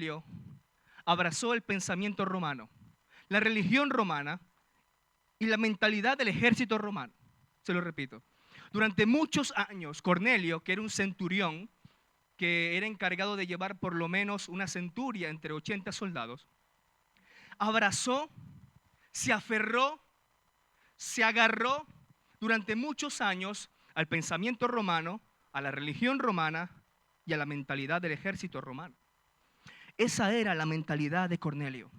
Cornelio abrazó el pensamiento romano, la religión romana y la mentalidad del ejército romano. Se lo repito. Durante muchos años, Cornelio, que era un centurión, que era encargado de llevar por lo menos una centuria entre 80 soldados, abrazó, se aferró, se agarró durante muchos años al pensamiento romano, a la religión romana y a la mentalidad del ejército romano. Esa era la mentalidad de Cornelio.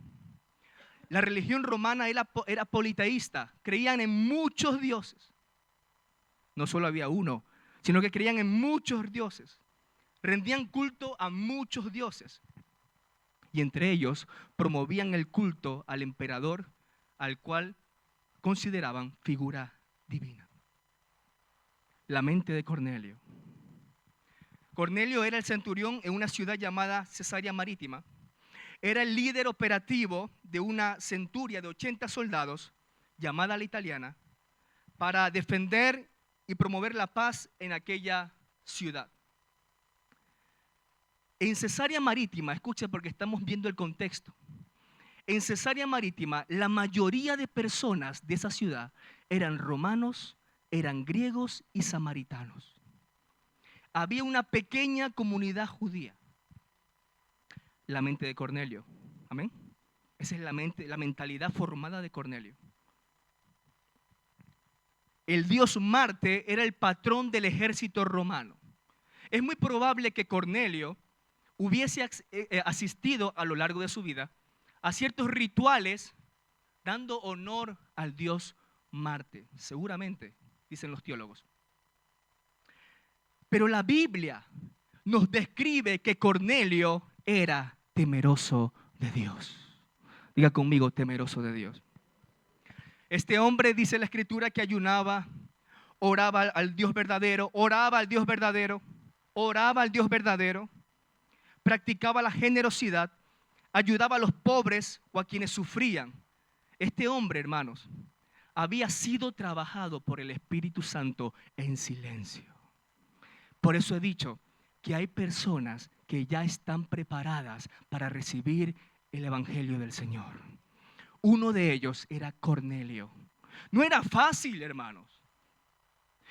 La religión romana era politeísta, creían en muchos dioses. No solo había uno, sino que creían en muchos dioses. Rendían culto a muchos dioses. Y entre ellos promovían el culto al emperador, al cual consideraban figura divina. La mente de Cornelio. Cornelio era el centurión en una ciudad llamada Cesarea Marítima. Era el líder operativo de una centuria de 80 soldados, llamada la italiana, para defender y promover la paz en aquella ciudad. En Cesarea Marítima, escucha porque estamos viendo el contexto. En Cesarea Marítima, la mayoría de personas de esa ciudad eran romanos, eran griegos y samaritanos. Había una pequeña comunidad judía. La mente de Cornelio. Amén. Esa es la mentalidad formada de Cornelio. El dios Marte era el patrón del ejército romano. Es muy probable que Cornelio hubiese asistido a lo largo de su vida a ciertos rituales dando honor al dios Marte. Seguramente, dicen los teólogos. Pero la Biblia nos describe que Cornelio era temeroso de Dios. Diga conmigo, temeroso de Dios. Este hombre, dice la Escritura, que ayunaba, oraba al Dios verdadero, oraba al Dios verdadero, oraba al Dios verdadero, practicaba la generosidad, ayudaba a los pobres o a quienes sufrían. Este hombre, hermanos, había sido trabajado por el Espíritu Santo en silencio. Por eso he dicho que hay personas que ya están preparadas para recibir el Evangelio del Señor. Uno de ellos era Cornelio. No era fácil, hermanos,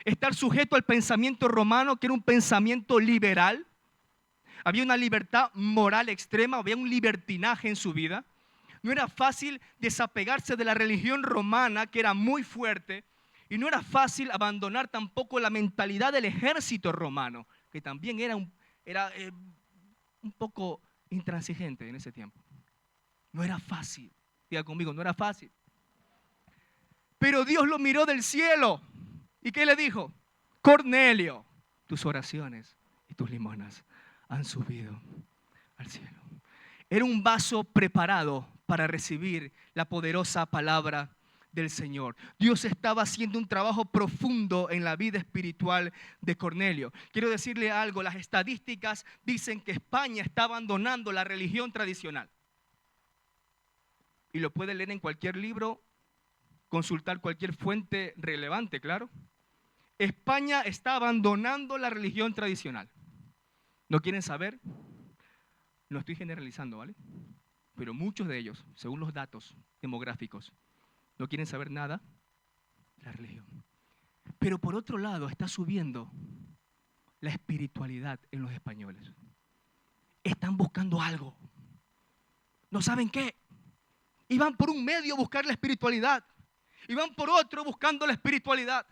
estar sujeto al pensamiento romano, que era un pensamiento liberal. Había una libertad moral extrema, había un libertinaje en su vida. No era fácil desapegarse de la religión romana, que era muy fuerte. Y no era fácil abandonar tampoco la mentalidad del ejército romano, que también era un poco intransigente en ese tiempo. No era fácil. Diga conmigo, no era fácil. Pero Dios lo miró del cielo. ¿Y qué le dijo? Cornelio, tus oraciones y tus limonas han subido al cielo. Era un vaso preparado para recibir la poderosa palabra del Señor. Dios estaba haciendo un trabajo profundo en la vida espiritual de Cornelio. Quiero decirle algo, las estadísticas dicen que España está abandonando la religión tradicional. Y lo puede leer en cualquier libro, consultar cualquier fuente relevante, claro. España está abandonando la religión tradicional. ¿No quieren saber? No estoy generalizando, ¿vale? Pero muchos de ellos, según los datos demográficos, no quieren saber nada de la religión. Pero por otro lado está subiendo la espiritualidad en los españoles. Están buscando algo. ¿No saben qué? Y van por un medio a buscar la espiritualidad. Y van por otro buscando la espiritualidad.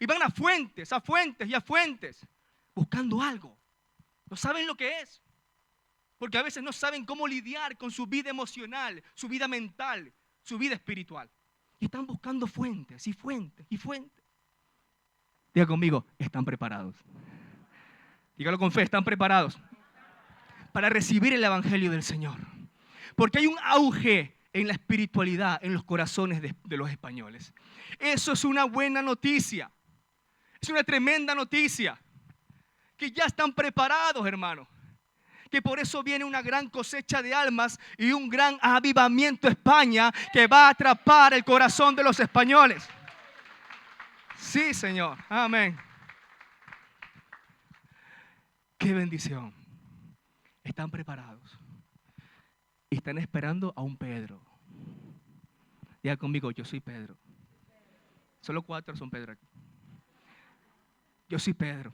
Y van a fuentes y a fuentes, buscando algo. No saben lo que es. Porque a veces no saben cómo lidiar con su vida emocional, su vida mental, su vida espiritual. Y están buscando fuentes y fuentes y fuentes. Diga conmigo, están preparados. Dígalo con fe, están preparados para recibir el Evangelio del Señor. Porque hay un auge en la espiritualidad en los corazones de los españoles. Eso es una buena noticia. Es una tremenda noticia. Que ya están preparados, hermanos. Que por eso viene una gran cosecha de almas y un gran avivamiento a España que va a atrapar el corazón de los españoles. Sí, Señor. Amén. Qué bendición. Están preparados. Y están esperando a un Pedro. Diga conmigo, yo soy Pedro. Solo 4 son Pedro aquí. Yo soy Pedro.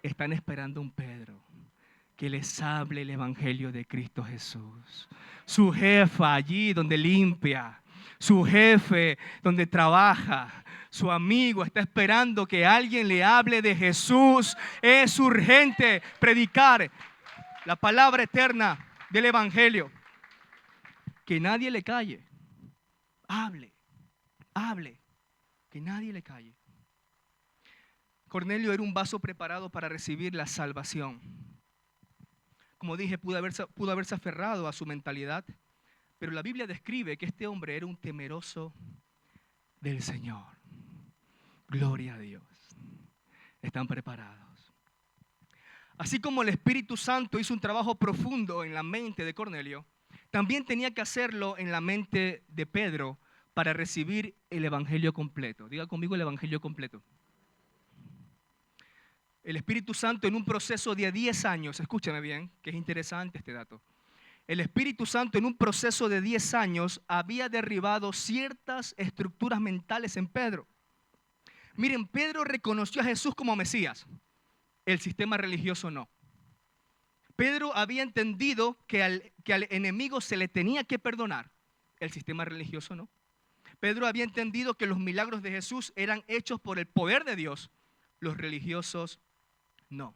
Están esperando a un Pedro que les hable el evangelio de Cristo Jesús. Su jefa allí donde limpia, su jefe donde trabaja, su amigo está esperando que alguien le hable de Jesús. Es urgente predicar la palabra eterna del evangelio. Que nadie le calle. Hable, hable, que nadie le calle. Cornelio era un vaso preparado para recibir la salvación. Como dije, pudo haberse aferrado a su mentalidad, pero la Biblia describe que este hombre era un temeroso del Señor. Gloria a Dios. Están preparados. Así como el Espíritu Santo hizo un trabajo profundo en la mente de Cornelio, también tenía que hacerlo en la mente de Pedro para recibir el evangelio completo. Diga conmigo el evangelio completo. El Espíritu Santo en un proceso de 10 años, escúchame bien, que es interesante este dato. El Espíritu Santo en un proceso de 10 años había derribado ciertas estructuras mentales en Pedro. Miren, Pedro reconoció a Jesús como Mesías, el sistema religioso no. Pedro había entendido que al enemigo se le tenía que perdonar, el sistema religioso no. Pedro había entendido que los milagros de Jesús eran hechos por el poder de Dios, los religiosos no.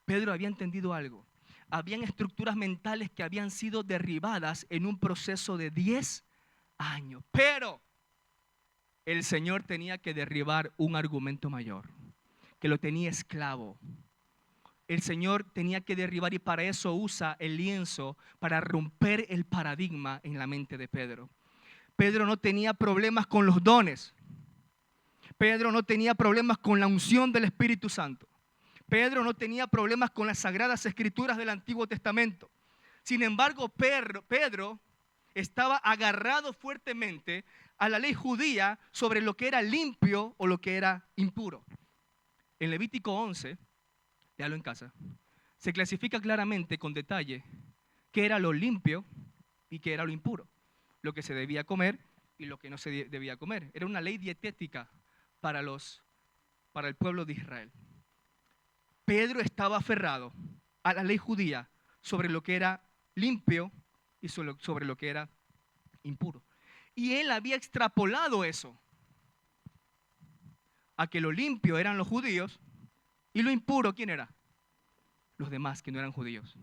Pedro había entendido algo. Habían estructuras mentales que habían sido derribadas en un proceso de 10 años. Pero el Señor tenía que derribar un argumento mayor, que lo tenía esclavo. El Señor tenía que derribar y para eso usa el lienzo para romper el paradigma en la mente de Pedro. Pedro no tenía problemas con los dones. Pedro no tenía problemas con la unción del Espíritu Santo. Pedro no tenía problemas con las sagradas escrituras del Antiguo Testamento. Sin embargo, Pedro estaba agarrado fuertemente a la ley judía sobre lo que era limpio o lo que era impuro. En Levítico 11, léalo en casa, se clasifica claramente con detalle qué era lo limpio y qué era lo impuro, lo que se debía comer y lo que no se debía comer. Era una ley dietética para el pueblo de Israel. Pedro estaba aferrado a la ley judía sobre lo que era limpio y sobre lo que era impuro. Y él había extrapolado eso a que lo limpio eran los judíos y lo impuro, ¿quién era? Los demás que no eran judíos.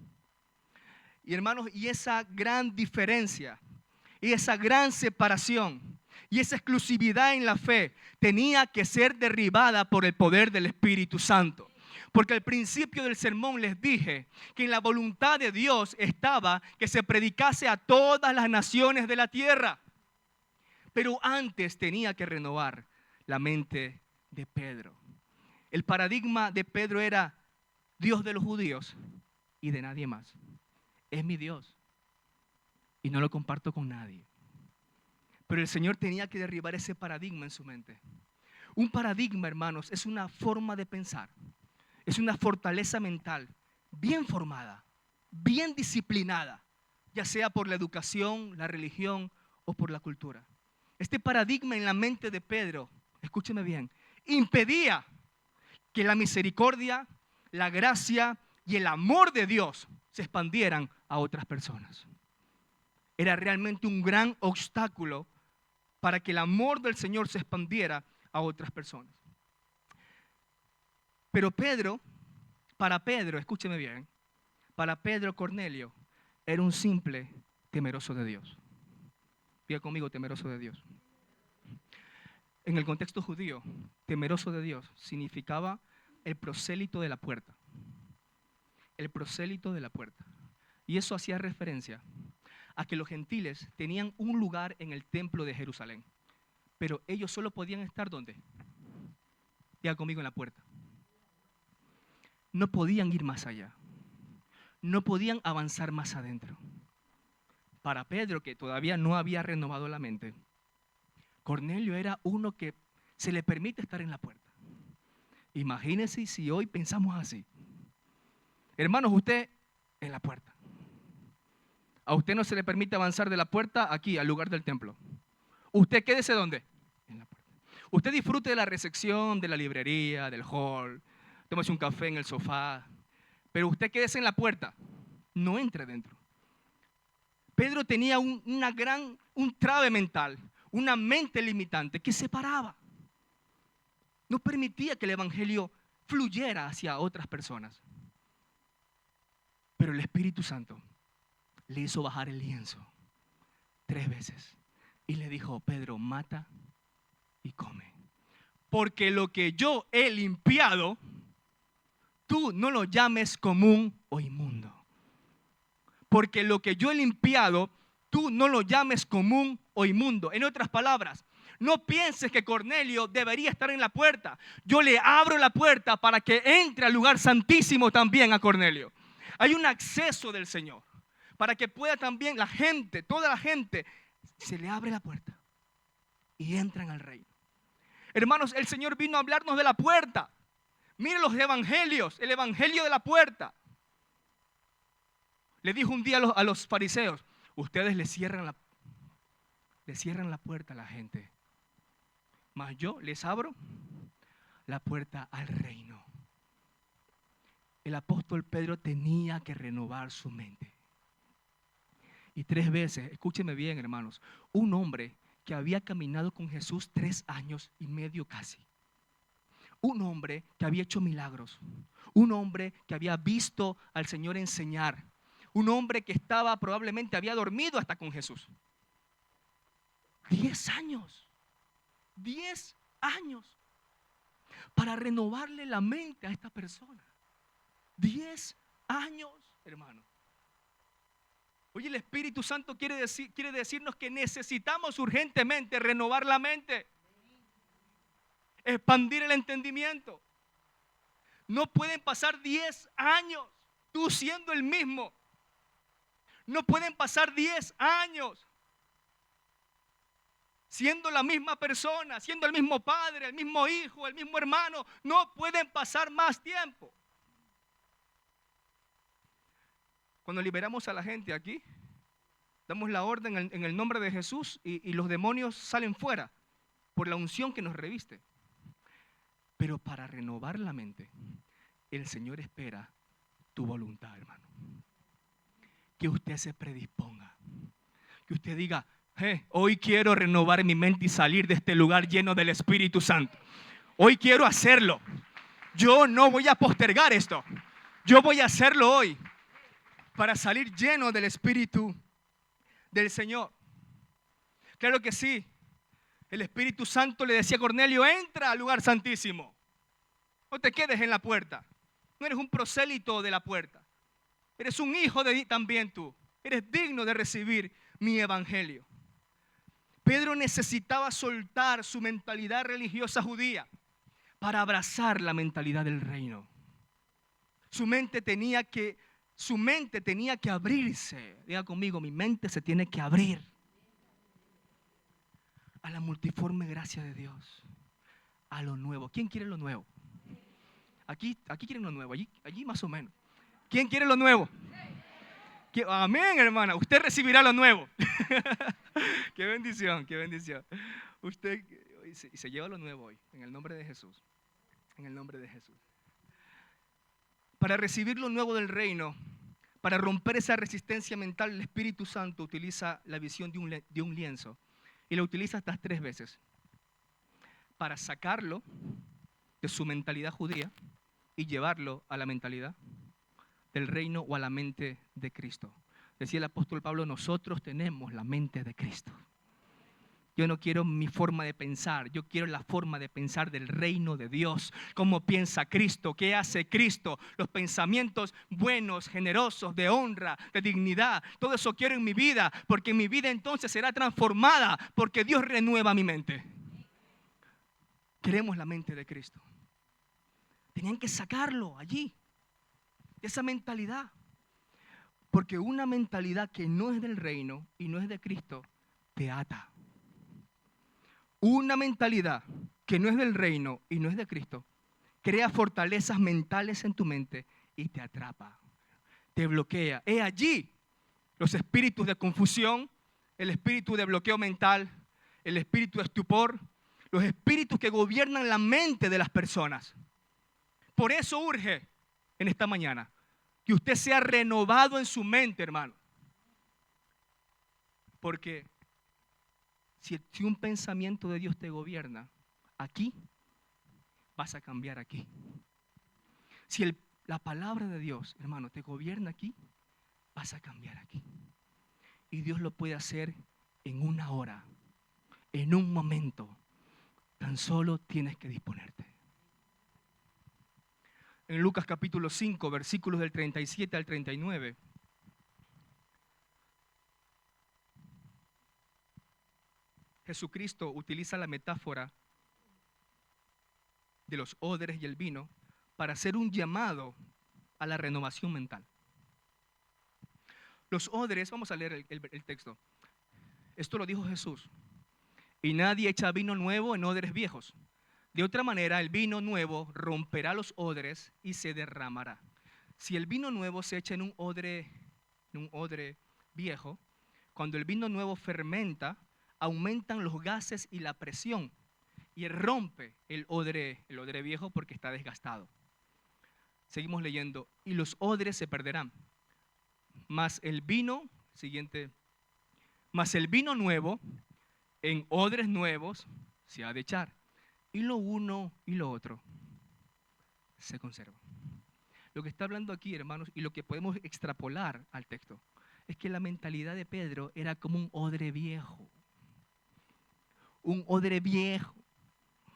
Y hermanos, y esa gran diferencia y esa gran separación y esa exclusividad en la fe tenía que ser derribada por el poder del Espíritu Santo. Porque al principio del sermón les dije que en la voluntad de Dios estaba que se predicase a todas las naciones de la tierra. Pero antes tenía que renovar la mente de Pedro. El paradigma de Pedro era Dios de los judíos y de nadie más. Es mi Dios y no lo comparto con nadie. Pero el Señor tenía que derribar ese paradigma en su mente. Un paradigma, hermanos, es una forma de pensar. Es una fortaleza mental bien formada, bien disciplinada, ya sea por la educación, la religión o por la cultura. Este paradigma en la mente de Pedro, escúcheme bien, impedía que la misericordia, la gracia y el amor de Dios se expandieran a otras personas. Era realmente un gran obstáculo para que el amor del Señor se expandiera a otras personas. Pero para Pedro, escúcheme bien, para Pedro Cornelio era un simple temeroso de Dios. Diga conmigo, temeroso de Dios. En el contexto judío, temeroso de Dios significaba el prosélito de la puerta. El prosélito de la puerta. Y eso hacía referencia a que los gentiles tenían un lugar en el templo de Jerusalén. Pero ellos solo podían estar ¿dónde? Diga conmigo, en la puerta. No podían ir más allá. No podían avanzar más adentro. Para Pedro, que todavía no había renovado la mente, Cornelio era uno que se le permite estar en la puerta. Imagínense si hoy pensamos así. Hermanos, usted en la puerta. A usted no se le permite avanzar de la puerta aquí, al lugar del templo. ¿Usted quédese dónde? En la puerta. Usted disfrute de la recepción, de la librería, del hall, tómese un café en el sofá, pero usted quédese en la puerta, no entre dentro. Pedro tenía un trave mental, una mente limitante que separaba. No permitía que el evangelio fluyera hacia otras personas. Pero el Espíritu Santo le hizo bajar el lienzo 3 veces y le dijo: Pedro, mata y come. Porque lo que yo he limpiado, tú no lo llames común o inmundo. Porque lo que yo he limpiado, tú no lo llames común o inmundo. En otras palabras, no pienses que Cornelio debería estar en la puerta. Yo le abro la puerta para que entre al lugar santísimo también a Cornelio. Hay un acceso del Señor para que pueda también la gente, toda la gente, se le abre la puerta y entran al reino. Hermanos, el Señor vino a hablarnos de la puerta. Miren los evangelios, el evangelio de la puerta. Le dijo un día a los fariseos: ustedes le cierran la puerta a la gente, mas yo les abro la puerta al reino. El apóstol Pedro tenía que renovar su mente. Y 3 veces, escúcheme bien, hermanos, un hombre que había caminado con Jesús 3 años y medio casi. Un hombre que había hecho milagros. Un hombre que había visto al Señor enseñar. Un hombre que probablemente había dormido hasta con Jesús. 10 años. 10 años. Para renovarle la mente a esta persona. 10 años, hermano. Oye, el Espíritu Santo quiere decirnos que necesitamos urgentemente renovar la mente, expandir el entendimiento. No pueden pasar 10 años tú siendo el mismo. No pueden pasar 10 años siendo la misma persona, siendo el mismo padre, el mismo hijo, el mismo hermano. No pueden pasar más tiempo. Cuando liberamos a la gente aquí, damos la orden en el nombre de Jesús y los demonios salen fuera por la unción que nos reviste. Pero para renovar la mente, el Señor espera tu voluntad, hermano. Que usted se predisponga. Que usted diga: hoy quiero renovar mi mente y salir de este lugar lleno del Espíritu Santo. Hoy quiero hacerlo. Yo no voy a postergar esto. Yo voy a hacerlo hoy para salir lleno del Espíritu del Señor. Claro que sí. El Espíritu Santo le decía a Cornelio: entra al lugar santísimo. No te quedes en la puerta. No eres un prosélito de la puerta. Eres un hijo de también tú. Eres digno de recibir mi evangelio. Pedro necesitaba soltar su mentalidad religiosa judía para abrazar la mentalidad del reino. Su mente tenía que abrirse. Diga conmigo: mi mente se tiene que abrir a la multiforme gracia de Dios, a lo nuevo. ¿Quién quiere lo nuevo? Aquí quieren lo nuevo, allí más o menos. ¿Quién quiere lo nuevo? Amén, hermana. Usted recibirá lo nuevo. Qué bendición, qué bendición. Usted se lleva lo nuevo hoy, en el nombre de Jesús. En el nombre de Jesús. Para recibir lo nuevo del reino, para romper esa resistencia mental, el Espíritu Santo utiliza la visión de un lienzo. Y lo utiliza hasta 3 veces. Para sacarlo de su mentalidad judía y llevarlo a la mentalidad del reino o a la mente de Cristo. Decía el apóstol Pablo: nosotros tenemos la mente de Cristo. Yo no quiero mi forma de pensar, yo quiero la forma de pensar del reino de Dios. ¿Cómo piensa Cristo? ¿Qué hace Cristo? Los pensamientos buenos, generosos, de honra, de dignidad. Todo eso quiero en mi vida, porque mi vida entonces será transformada, porque Dios renueva mi mente. Queremos la mente de Cristo. Tenían que sacarlo allí, esa mentalidad. Porque una mentalidad que no es del reino y no es de Cristo, te ata. Una mentalidad que no es del reino y no es de Cristo, crea fortalezas mentales en tu mente y te atrapa, te bloquea. Es allí los espíritus de confusión, el espíritu de bloqueo mental, el espíritu de estupor, los espíritus que gobiernan la mente de las personas. Por eso urge en esta mañana que usted sea renovado en su mente, hermano. Porque si un pensamiento de Dios te gobierna aquí, vas a cambiar aquí. Si la palabra de Dios, hermano, te gobierna aquí, vas a cambiar aquí. Y Dios lo puede hacer en una hora, en un momento. Tan solo tienes que disponerte. En Lucas capítulo 5, versículos del 37 al 39. Jesucristo utiliza la metáfora de los odres y el vino para hacer un llamado a la renovación mental. Los odres, vamos a leer el texto. Esto lo dijo Jesús. Y nadie echa vino nuevo en odres viejos. De otra manera, el vino nuevo romperá los odres y se derramará. Si el vino nuevo se echa en un odre viejo, cuando el vino nuevo fermenta, aumentan los gases y la presión y rompe el odre viejo porque está desgastado. Seguimos leyendo. Y los odres se perderán. Mas el vino nuevo en odres nuevos se ha de echar. Y lo uno y lo otro se conserva. Lo que está hablando aquí, hermanos, y lo que podemos extrapolar al texto, es que la mentalidad de Pedro era como un odre viejo. Un odre viejo.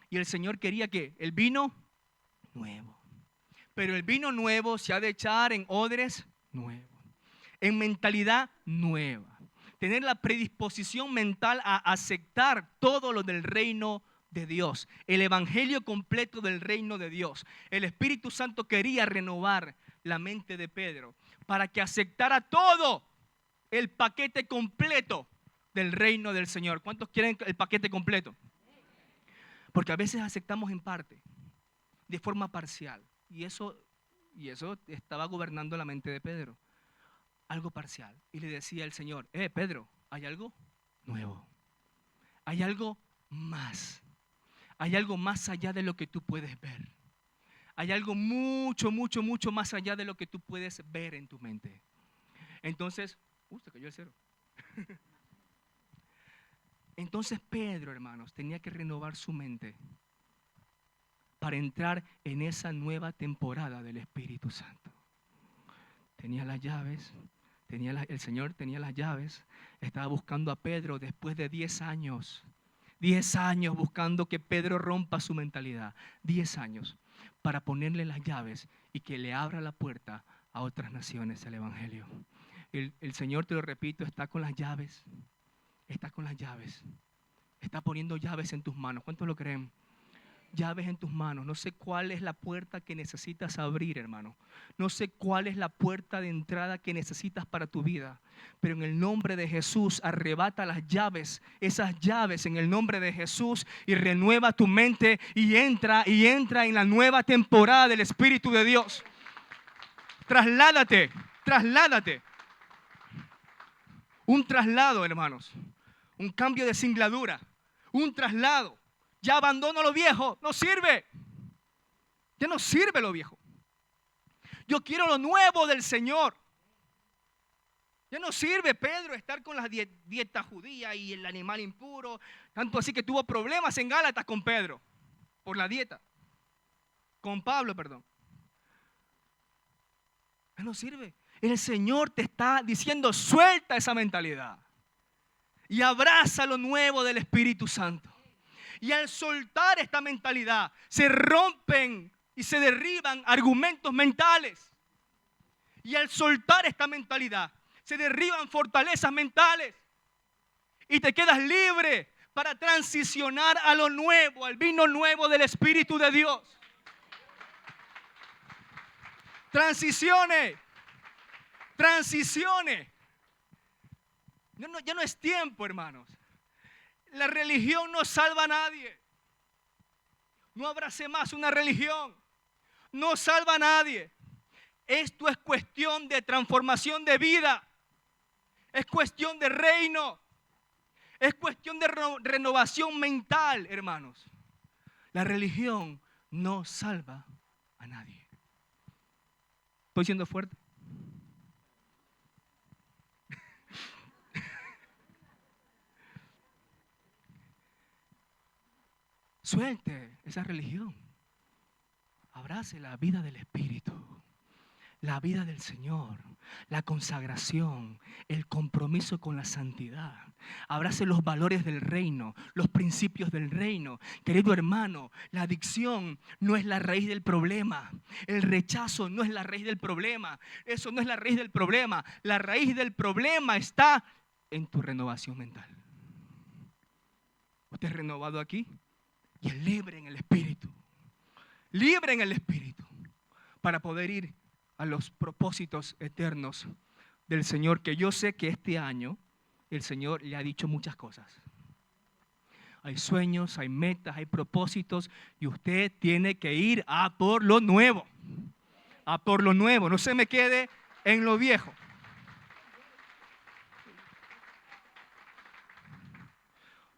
Y el Señor quería que el vino nuevo. Pero el vino nuevo se ha de echar en odres nuevos. En mentalidad nueva. Tener la predisposición mental a aceptar todo lo del reino de Dios. El evangelio completo del reino de Dios. El Espíritu Santo quería renovar la mente de Pedro para que aceptara todo el paquete completo del reino del Señor. ¿Cuántos quieren el paquete completo? Porque a veces aceptamos en parte, de forma parcial. Y eso estaba gobernando la mente de Pedro. Algo parcial. Y le decía el Señor, Pedro, hay algo nuevo. Hay algo más. Hay algo más allá de lo que tú puedes ver. Hay algo mucho, mucho, mucho más allá de lo que tú puedes ver en tu mente. Entonces, se cayó el cero. Entonces Pedro, hermanos, tenía que renovar su mente para entrar en esa nueva temporada del Espíritu Santo. Tenía las llaves, el Señor tenía las llaves, estaba buscando a Pedro después de 10 años. 10 años buscando que Pedro rompa su mentalidad. 10 años para ponerle las llaves y que le abra la puerta a otras naciones el evangelio. El Señor, te lo repito, está con las llaves. Está con las llaves. Está poniendo llaves en tus manos. ¿Cuántos lo creen? Llaves en tus manos. No sé cuál es la puerta que necesitas abrir, hermano. No sé cuál es la puerta de entrada que necesitas para tu vida. Pero en el nombre de Jesús, arrebata las llaves, esas llaves en el nombre de Jesús, y renueva tu mente y entra en la nueva temporada del Espíritu de Dios. Trasládate. Un traslado, hermanos. Un cambio de singladura. Un traslado. Ya abandono lo viejo. No sirve. Ya no sirve lo viejo. Yo quiero lo nuevo del Señor. Ya no sirve, Pedro, estar con la dieta judía y el animal impuro. Tanto así que tuvo problemas en Gálatas con Pedro. Por la dieta. Con Pablo, perdón. Ya no sirve. El Señor te está diciendo, suelta esa mentalidad. Y abraza lo nuevo del Espíritu Santo. Y al soltar esta mentalidad, se rompen y se derriban argumentos mentales. Y al soltar esta mentalidad, se derriban fortalezas mentales. Y te quedas libre para transicionar a lo nuevo, al vino nuevo del Espíritu de Dios. Transicione. Ya no es tiempo, hermanos. La religión no salva a nadie. No abrace más una religión. No salva a nadie. Esto es cuestión de transformación de vida. Es cuestión de reino. Es cuestión de renovación mental, hermanos. La religión no salva a nadie. ¿Estoy siendo fuerte? Suelte esa religión. Abrace la vida del Espíritu, la vida del Señor, la consagración, el compromiso con la santidad. Abrace los valores del reino, los principios del reino. Querido hermano, la adicción no es la raíz del problema. El rechazo no es la raíz del problema. Eso no es la raíz del problema. La raíz del problema está en tu renovación mental. ¿Usted es renovado aquí? Y es libre en el Espíritu. Libre en el Espíritu. Para poder ir a los propósitos eternos del Señor. Que yo sé que este año el Señor le ha dicho muchas cosas. Hay sueños, hay metas, hay propósitos. Y usted tiene que ir a por lo nuevo. A por lo nuevo. No se me quede en lo viejo.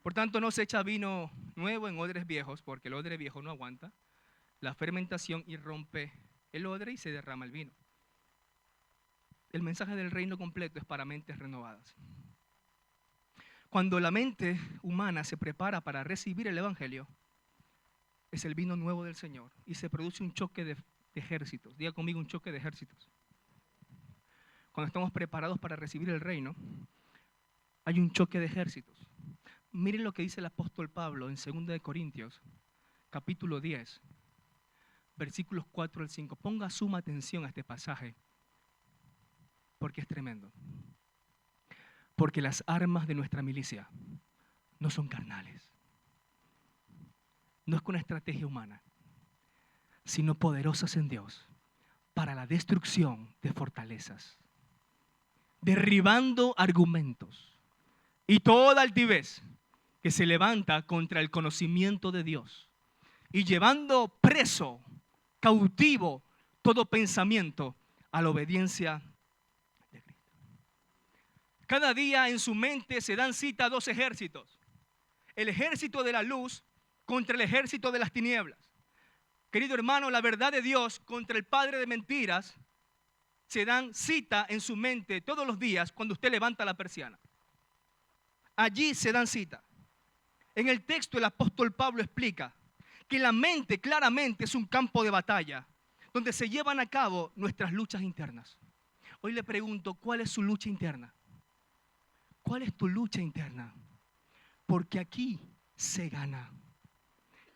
Por tanto, no se echa vino nuevo en odres viejos, porque el odre viejo no aguanta la fermentación y rompe el odre y se derrama el vino. El mensaje del reino completo es para mentes renovadas. Cuando la mente humana se prepara para recibir el evangelio, es el vino nuevo del Señor y se produce un choque de ejércitos. Diga conmigo, un choque de ejércitos. Cuando estamos preparados para recibir el reino, hay un choque de ejércitos. Miren lo que dice el apóstol Pablo en 2 Corintios, capítulo 10, versículos 4 al 5. Ponga suma atención a este pasaje, porque es tremendo. Porque las armas de nuestra milicia no son carnales. No es con estrategia humana, sino poderosas en Dios para la destrucción de fortalezas, derribando argumentos y toda altivez que se levanta contra el conocimiento de Dios y llevando preso, cautivo, todo pensamiento a la obediencia de Cristo. Cada día en su mente se dan cita dos ejércitos. El ejército de la luz contra el ejército de las tinieblas. Querido hermano, la verdad de Dios contra el padre de mentiras se dan cita en su mente todos los días cuando usted levanta la persiana. Allí se dan cita. En el texto el apóstol Pablo explica que la mente claramente es un campo de batalla donde se llevan a cabo nuestras luchas internas. Hoy le pregunto, ¿cuál es su lucha interna? ¿Cuál es tu lucha interna? Porque aquí se gana.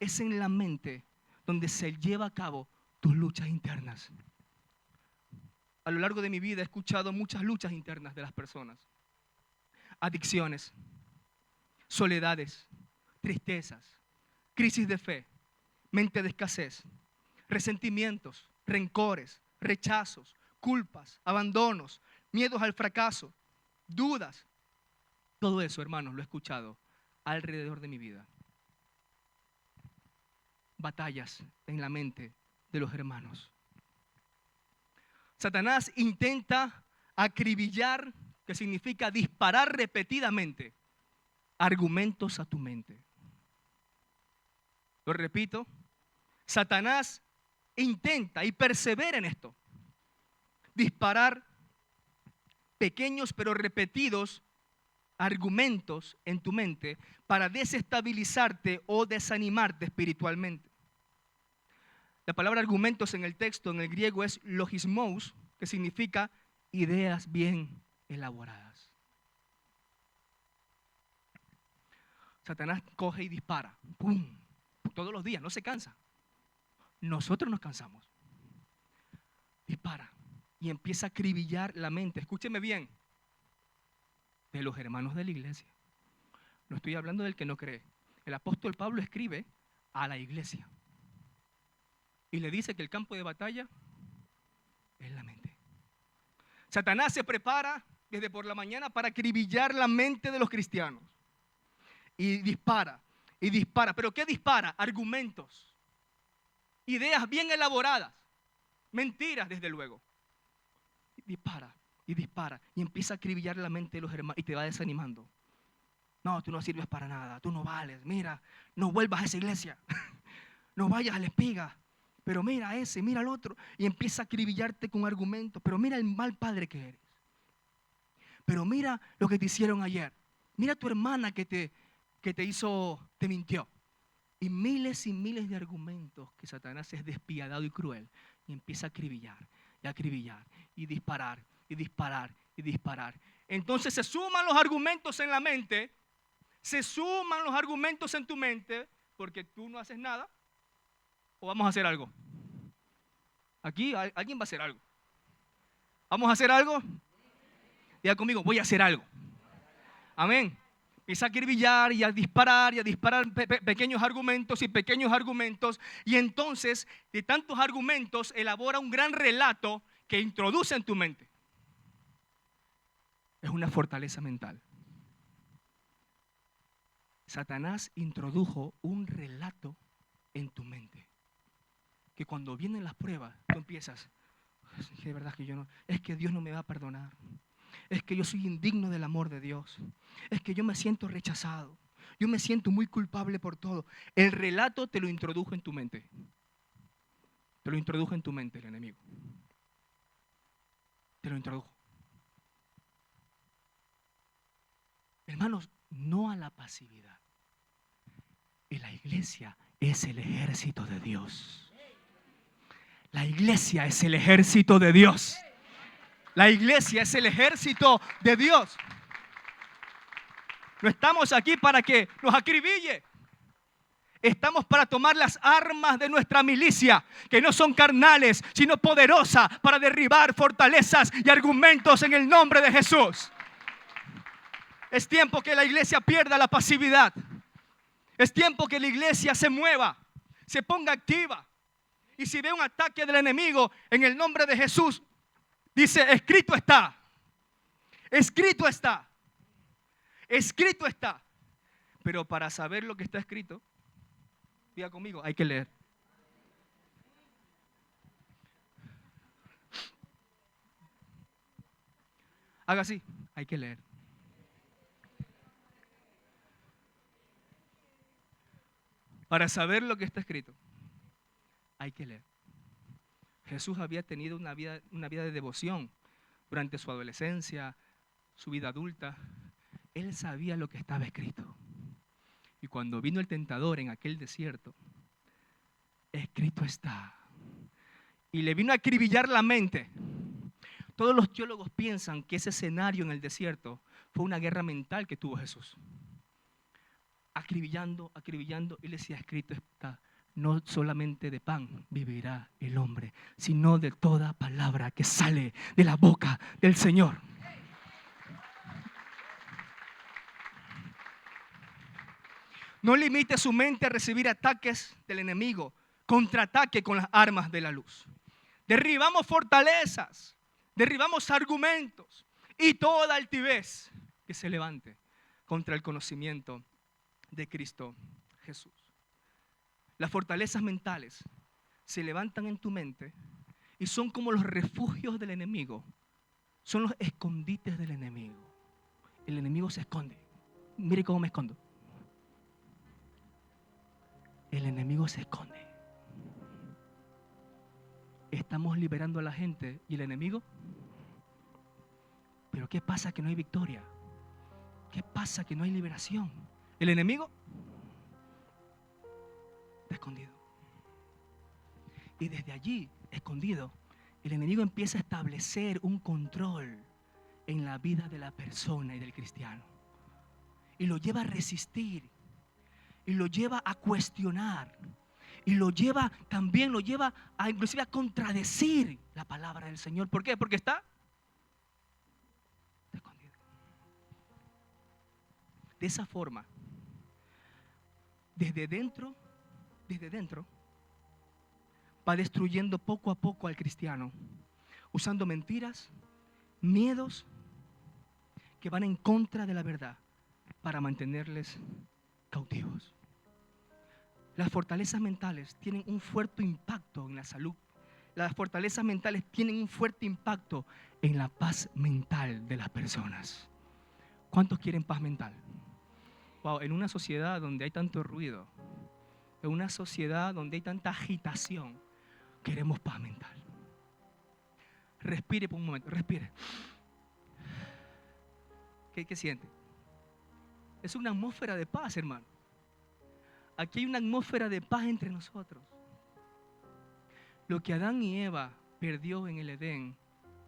Es en la mente donde se lleva a cabo tus luchas internas. A lo largo de mi vida he escuchado muchas luchas internas de las personas. Adicciones, soledades, tristezas, crisis de fe, mente de escasez, resentimientos, rencores, rechazos, culpas, abandonos, miedos al fracaso, dudas. Todo eso, hermanos, lo he escuchado alrededor de mi vida. Batallas en la mente de los hermanos. Satanás intenta acribillar, que significa disparar repetidamente argumentos a tu mente. Lo repito, Satanás intenta y persevera en esto. Disparar pequeños pero repetidos argumentos en tu mente para desestabilizarte o desanimarte espiritualmente. La palabra argumentos en el texto, en el griego, es logismos, que significa ideas bien elaboradas. Satanás coge y dispara. ¡Pum! Todos los días, no se cansa. Nosotros nos cansamos. Dispara y empieza a acribillar la mente. Escúcheme bien. De los hermanos de la iglesia. No estoy hablando del que no cree. El apóstol Pablo escribe a la iglesia. Y le dice que el campo de batalla es la mente. Satanás se prepara desde por la mañana para acribillar la mente de los cristianos. Y dispara, y dispara. ¿Pero qué dispara? Argumentos. Ideas bien elaboradas. Mentiras, desde luego. Dispara. y dispara y empieza a acribillar la mente de los hermanos y te va desanimando. No, tú no sirves para nada, tú no vales, mira, no vuelvas a esa iglesia, no vayas a la espiga, pero mira a ese, mira al otro, y empieza a acribillarte con argumentos, pero mira el mal padre que eres, pero mira lo que te hicieron ayer, mira a tu hermana que te mintió, y miles de argumentos que Satanás es despiadado y cruel, y empieza a acribillar, y disparar, y disparar, y disparar. Entonces se suman los argumentos en la mente, se suman los argumentos en tu mente, porque tú no haces nada, o vamos a hacer algo. Aquí alguien va a hacer algo. ¿Vamos a hacer algo? Diga conmigo, voy a hacer algo. Amén. Empieza a acribillar y a disparar pequeños argumentos y pequeños argumentos. Y entonces, de tantos argumentos, elabora un gran relato que introduce en tu mente. Es una fortaleza mental. Satanás introdujo un relato en tu mente. Que cuando vienen las pruebas, tú empiezas, es que de verdad que yo no, es que Dios no me va a perdonar. Es que yo soy indigno del amor de Dios. Es que yo me siento rechazado. Yo me siento muy culpable por todo. El relato te lo introdujo en tu mente. Te lo introdujo en tu mente el enemigo. Te lo introdujo. Hermanos, no a la pasividad. Y la iglesia es el ejército de Dios. La iglesia es el ejército de Dios. La iglesia es el ejército de Dios. No estamos aquí para que nos acribille. Estamos para tomar las armas de nuestra milicia, que no son carnales, sino poderosas para derribar fortalezas y argumentos en el nombre de Jesús. Es tiempo que la iglesia pierda la pasividad. Es tiempo que la iglesia se mueva, se ponga activa. Y si ve un ataque del enemigo, en el nombre de Jesús, dice, escrito está. Escrito está. Escrito está. Pero para saber lo que está escrito, diga conmigo, hay que leer. Haga así, hay que leer. Para saber lo que está escrito, hay que leer. Jesús había tenido una vida de devoción durante su adolescencia, su vida adulta. Él sabía lo que estaba escrito. Y cuando vino el tentador en aquel desierto, escrito está. Y le vino a acribillar la mente. Todos los teólogos piensan que ese escenario en el desierto fue una guerra mental que tuvo Jesús. Acribillando, y le decía, escrito está. No solamente de pan vivirá el hombre, sino de toda palabra que sale de la boca del Señor. No limite su mente a recibir ataques del enemigo. Contraataque con las armas de la luz. Derribamos fortalezas, derribamos argumentos y toda altivez que se levante contra el conocimiento de Cristo Jesús. Las fortalezas mentales se levantan en tu mente y son como los refugios del enemigo. Son los escondites del enemigo. El enemigo se esconde. Mire cómo me escondo. El enemigo se esconde. Estamos liberando a la gente y el enemigo. Pero ¿qué pasa que no hay victoria? ¿Qué pasa que no hay liberación? El enemigo está escondido. Y desde allí, escondido, el enemigo empieza a establecer un control en la vida de la persona y del cristiano. Y lo lleva a resistir. Y lo lleva a cuestionar. Y lo lleva a inclusive a contradecir la palabra del Señor. ¿Por qué? Porque está escondido. De esa forma, desde dentro, va destruyendo poco a poco al cristiano, usando mentiras, miedos que van en contra de la verdad para mantenerles cautivos. Las fortalezas mentales tienen un fuerte impacto en la salud las fortalezas mentales tienen un fuerte impacto en la paz mental de las personas. ¿Cuántos quieren paz mental? Wow, en una sociedad donde hay tanto ruido, en una sociedad donde hay tanta agitación, queremos paz mental. Respire por un momento, respire. ¿Qué siente? Es una atmósfera de paz, hermano. Aquí hay una atmósfera de paz entre nosotros. Lo que Adán y Eva perdió en el Edén,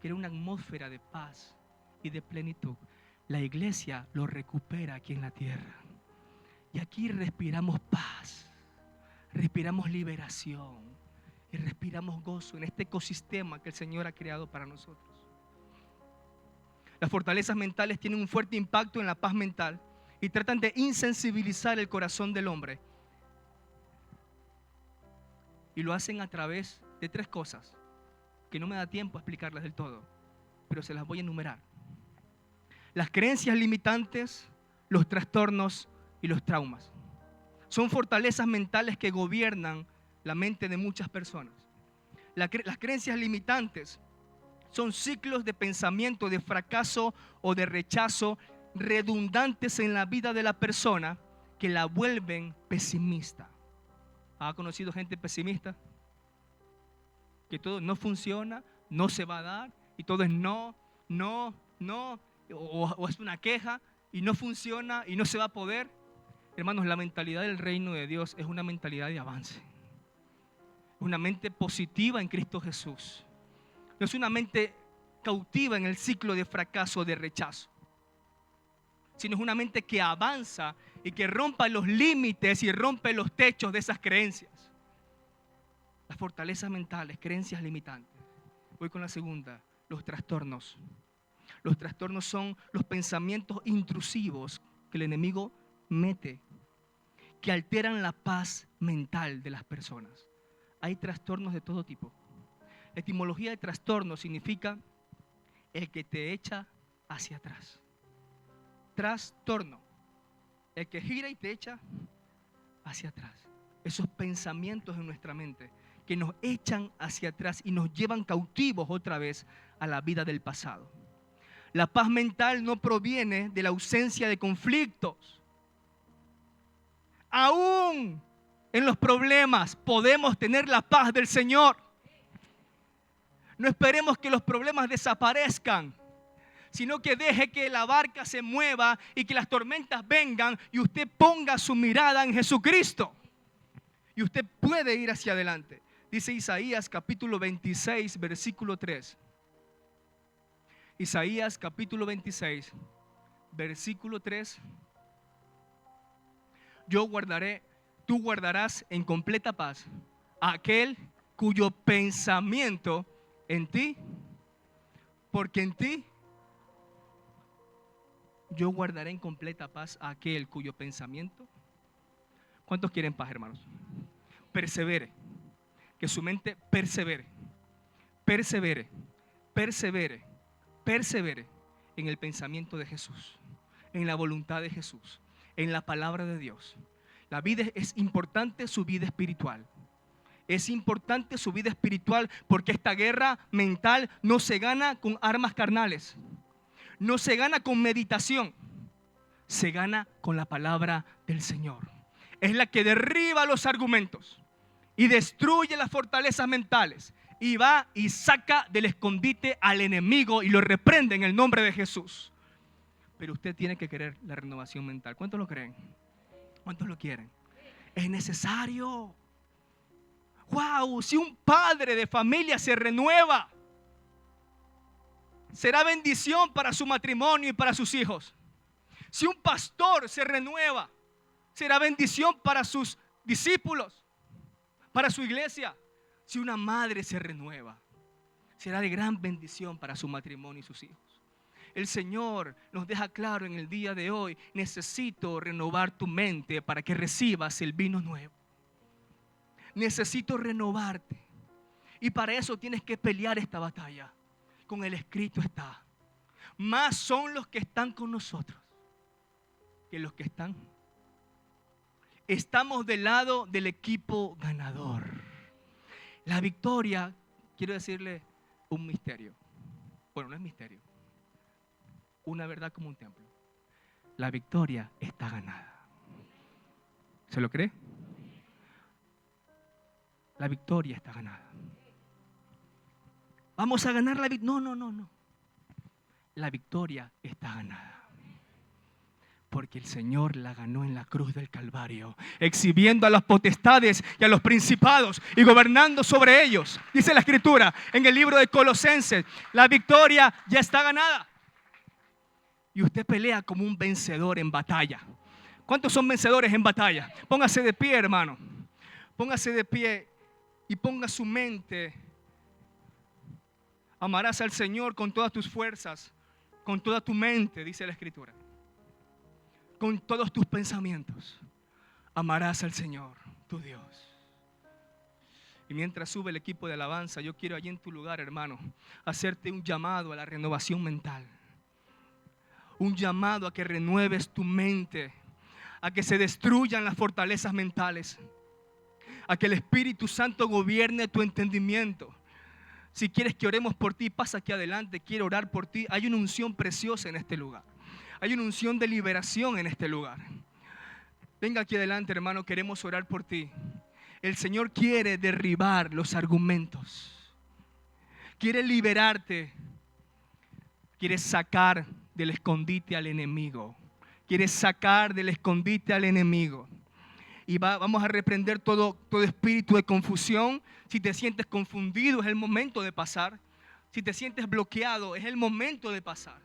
que era una atmósfera de paz y de plenitud, la iglesia lo recupera aquí en la tierra. Y aquí respiramos paz, respiramos liberación y respiramos gozo en este ecosistema que el Señor ha creado para nosotros. Las fortalezas mentales tienen un fuerte impacto en la paz mental y tratan de insensibilizar el corazón del hombre. Y lo hacen a través de 3 cosas que no me da tiempo a explicarlas del todo, pero se las voy a enumerar. Las creencias limitantes, los trastornos y los traumas. Son fortalezas mentales que gobiernan la mente de muchas personas. Las creencias limitantes son ciclos de pensamiento, de fracaso o de rechazo redundantes en la vida de la persona que la vuelven pesimista. ¿Ha conocido gente pesimista? Que todo no funciona, no se va a dar y todo es no, o es una queja y no funciona y no se va a poder. Hermanos, la mentalidad del reino de Dios es una mentalidad de avance. Una mente positiva en Cristo Jesús. No es una mente cautiva en el ciclo de fracaso o de rechazo, sino es una mente que avanza y que rompa los límites y rompe los techos de esas creencias. Las fortalezas mentales, creencias limitantes. Voy con la segunda, los trastornos. Los trastornos son los pensamientos intrusivos que el enemigo mete, que alteran la paz mental de las personas. Hay trastornos de todo tipo. La etimología de trastorno significa el que te echa hacia atrás. Trastorno, el que gira y te echa hacia atrás. Esos pensamientos en nuestra mente que nos echan hacia atrás y nos llevan cautivos otra vez a la vida del pasado. La paz mental no proviene de la ausencia de conflictos. Aún en los problemas podemos tener la paz del Señor. No esperemos que los problemas desaparezcan, sino que deje que la barca se mueva y que las tormentas vengan y usted ponga su mirada en Jesucristo. Y usted puede ir hacia adelante. Dice Isaías capítulo 26, versículo 3. Isaías capítulo 26, versículo 3. Tú guardarás en completa paz a aquel cuyo pensamiento en ti, porque en ti yo guardaré en completa paz a aquel cuyo pensamiento. ¿Cuántos quieren paz, hermanos? Persevere, que su mente persevere en el pensamiento de Jesús, en la voluntad de Jesús, en la palabra de Dios. La vida es importante, su vida espiritual. Es importante su vida espiritual porque esta guerra mental no se gana con armas carnales, no se gana con meditación, se gana con la palabra del Señor. Es la que derriba los argumentos y destruye las fortalezas mentales y va y saca del escondite al enemigo y lo reprende en el nombre de Jesús. Pero usted tiene que querer la renovación mental. ¿Cuántos lo creen? ¿Cuántos lo quieren? Es necesario. Wow, si un padre de familia se renueva, será bendición para su matrimonio y para sus hijos. Si un pastor se renueva, será bendición para sus discípulos, para su iglesia. Si una madre se renueva, será de gran bendición para su matrimonio y sus hijos. El Señor nos deja claro en el día de hoy: necesito renovar tu mente para que recibas el vino nuevo. Necesito renovarte. Y para eso tienes que pelear esta batalla. Con el escrito está: más son los que están con nosotros que los que están. Estamos del lado del equipo ganador. La victoria quiero decirle un misterio. Bueno, no es misterio. Una verdad como un templo. La victoria está ganada. ¿Se lo cree? La victoria está ganada. Vamos a ganar la victoria. No. La victoria está ganada. Porque el Señor la ganó en la cruz del Calvario, exhibiendo a las potestades y a los principados y gobernando sobre ellos. Dice la Escritura en el libro de Colosenses, la victoria ya está ganada. Y usted pelea como un vencedor en batalla. ¿Cuántos son vencedores en batalla? Póngase de pie, hermano. Póngase de pie y ponga su mente. Amarás al Señor con todas tus fuerzas, con toda tu mente, dice la Escritura. Con todos tus pensamientos. Amarás al Señor, tu Dios. Y mientras sube el equipo de alabanza, yo quiero allí en tu lugar, hermano, hacerte un llamado a la renovación mental. Un llamado a que renueves tu mente, a que se destruyan las fortalezas mentales, a que el Espíritu Santo gobierne tu entendimiento. Si quieres que oremos por ti, pasa aquí adelante, quiero orar por ti. Hay una unción preciosa en este lugar. Hay una unción de liberación en este lugar. Venga aquí adelante, hermano, queremos orar por ti. El Señor quiere derribar los argumentos. Quiere liberarte. Quiere sacar del escondite al enemigo. Quiere sacar del escondite al enemigo. Y vamos a reprender todo espíritu de confusión. Si te sientes confundido, es el momento de pasar. Si te sientes bloqueado, es el momento de pasar.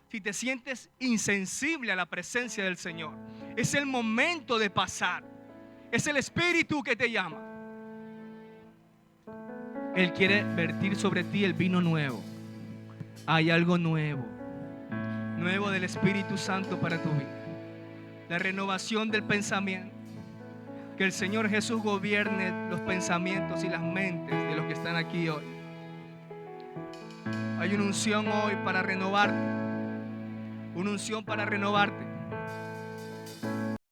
Si te sientes insensible a la presencia del Señor, es el momento de pasar. Es el Espíritu que te llama. Él quiere vertir sobre ti el vino nuevo. Hay algo nuevo. Nuevo del Espíritu Santo para tu vida. La renovación del pensamiento. Que el Señor Jesús gobierne los pensamientos y las mentes de los que están aquí hoy. Hay una unción hoy para renovarte. Una unción para renovarte.